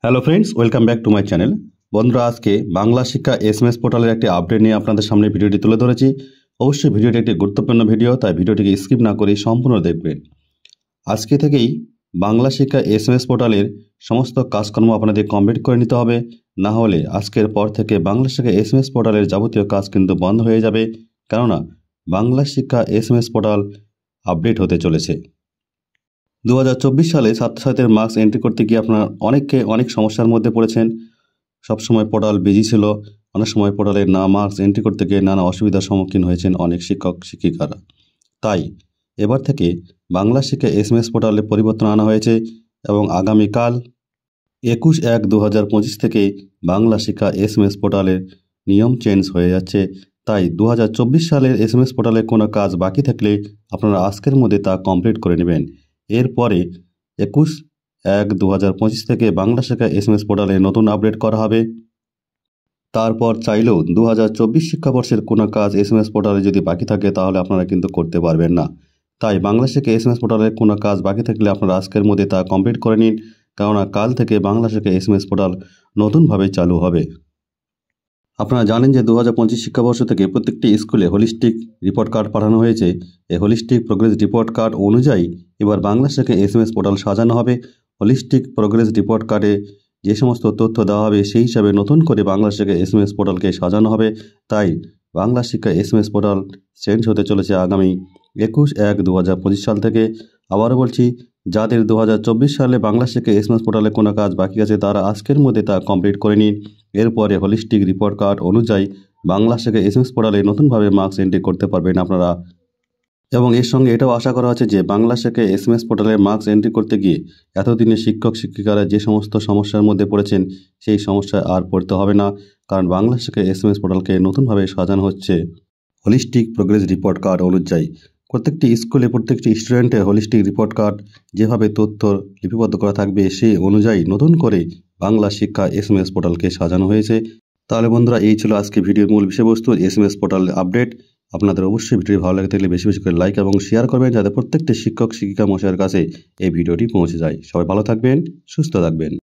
Hello friends, welcome back to my channel. বন্ধুরা, আজকে বাংলা শিক্ষা এসএমএস পোর্টালের একটি আপডেট নিয়ে আপনাদের সামনে ভিডিওটি তুলে ধরেছি। অবশ্যই ভিডিওটি একটি গুরুত্বপূর্ণ ভিডিও, তাই ভিডিওটিকে স্কিপ না করে সম্পূর্ণ দেখবেন। আজকে থেকেই বাংলা শিক্ষা এসএমএস পোর্টালের সমস্ত কাজকর্ম আপনাদের কমপ্লিট করে নিতে হবে, না হলে আজকের পর থেকে বাংলা শিক্ষা এসএমএস পোর্টালের যাবতীয় কাজ কিন্তু বন্ধ হয়ে যাবে, কেননা বাংলা শিক্ষা এসএমএস পোর্টাল আপডেট হতে চলেছে। 2024 সালে ছাত্রছাত্রীদের মার্কস এন্ট্রি করতে গিয়ে আপনারা অনেক সমস্যার মধ্যে পড়েছেন। সবসময় পোর্টাল বিজি ছিল, অনেক সময় পোর্টালে মার্কস এন্ট্রি করতে গিয়ে নানা অসুবিধার সম্মুখীন হয়েছেন অনেক শিক্ষক শিক্ষিকারা। তাই এবার থেকে বাংলা শিক্ষা এসএমএস পোর্টালে পরিবর্তন আনা হয়েছে এবং আগামীকাল 21/1/2025 থেকে বাংলা শিক্ষা এসএমএস পোর্টালের নিয়ম চেঞ্জ হয়ে যাচ্ছে। তাই 2024 সালের এসএমএস পোর্টালে কোনো কাজ বাকি থাকলে আপনারা আজকের মধ্যে তা কমপ্লিট করে নেবেন। এরপরে 21/1/2025 থেকে বাংলা শিক্ষা এসএমএস পোর্টালে নতুন আপডেট করা হবে। তারপর চাইলেও 2024 শিক্ষাবর্ষের কোনো কাজ এসএমএস পোর্টালে যদি বাকি থাকে তাহলে আপনারা কিন্তু করতে পারবেন না। তাই বাংলা শিক্ষা এসএমএস পোর্টালে কোনো কাজ বাকি থাকলে আপনারা আজকের মধ্যে তা কমপ্লিট করে নিন, কেননা কাল থেকে বাংলা শিক্ষা এসএমএস পোর্টাল নতুনভাবে চালু হবে। আপনারা জানেন যে 2025 শিক্ষাবর্ষ থেকে প্রত্যেকটি স্কুলে হোলিস্টিক রিপোর্ট কার্ড পাঠানো হয়েছে। এই হোলিস্টিক প্রোগ্রেস রিপোর্ট কার্ড অনুযায়ী এবার বাংলা শিক্ষা এসএমএস পোর্টাল সাজানো হবে। হোলিস্টিক প্রোগ্রেস রিপোর্ট কার্ডে যে সমস্ত তথ্য দেওয়া হবে সেই হিসাবে নতুন করে বাংলা শিক্ষা এসএমএস পোর্টালকে সাজানো হবে। তাই বাংলা শিক্ষা এসএমএস পোর্টাল চেঞ্জ হতে চলেছে আগামী 21/1/2025 সাল থেকে। আবারও বলছি, যাদের 2024 সালে বাংলা শিক্ষা এসএমএস পোর্টালে কোনো কাজ বাকি আছে তারা আজকের মধ্যে তা কমপ্লিট করে নিন। এরপরে হোলিস্টিক রিপোর্ট কার্ড অনুযায়ী বাংলা শিক্ষা এসএমএস পোর্টালে নতুনভাবে মার্কস এন্ট্রি করতে পারবেন আপনারা। এবং এর সঙ্গে এটাও আশা করা হচ্ছে যে বাংলা শিক্ষা এসএমএস পোর্টালে মার্কস এন্ট্রি করতে গিয়ে এতদিনে শিক্ষক শিক্ষিকারা যে সমস্ত সমস্যার মধ্যে পড়েছেন সেই সমস্যায় আর পড়তে হবে না, কারণ বাংলা শিক্ষা এসএমএস পোর্টালকে নতুনভাবে সাজানো হচ্ছে হোলিস্টিক প্রোগ্রেস রিপোর্ট কার্ড অনুযায়ী। প্রত্যেকটি স্কুলে প্রত্যেকটি স্টুডেন্টের হোলিস্টিক রিপোর্ট কার্ড যেভাবে তথ্য লিপিবদ্ধ করা থাকবে সেই অনুযায়ী নতুন করে বাংলা শিক্ষা এসএমএস পোর্টালকে সাজানো হয়েছে। তাহলে বন্ধুরা, এই ছিল আজকে ভিডিওর মূল বিষয়বস্তু, এসএমএস পোর্টাল আপডেট। আপনাদের অবশ্যই ভিডিও ভালো লাগে থাকলে বেশি বেশি করে লাইক এবং শেয়ার করবেন, যাতে প্রত্যেকটি শিক্ষক শিক্ষিকা মশাইয়ের কাছে এই ভিডিওটি পৌঁছে যায়। সবাই ভালো থাকবেন, সুস্থ থাকবেন।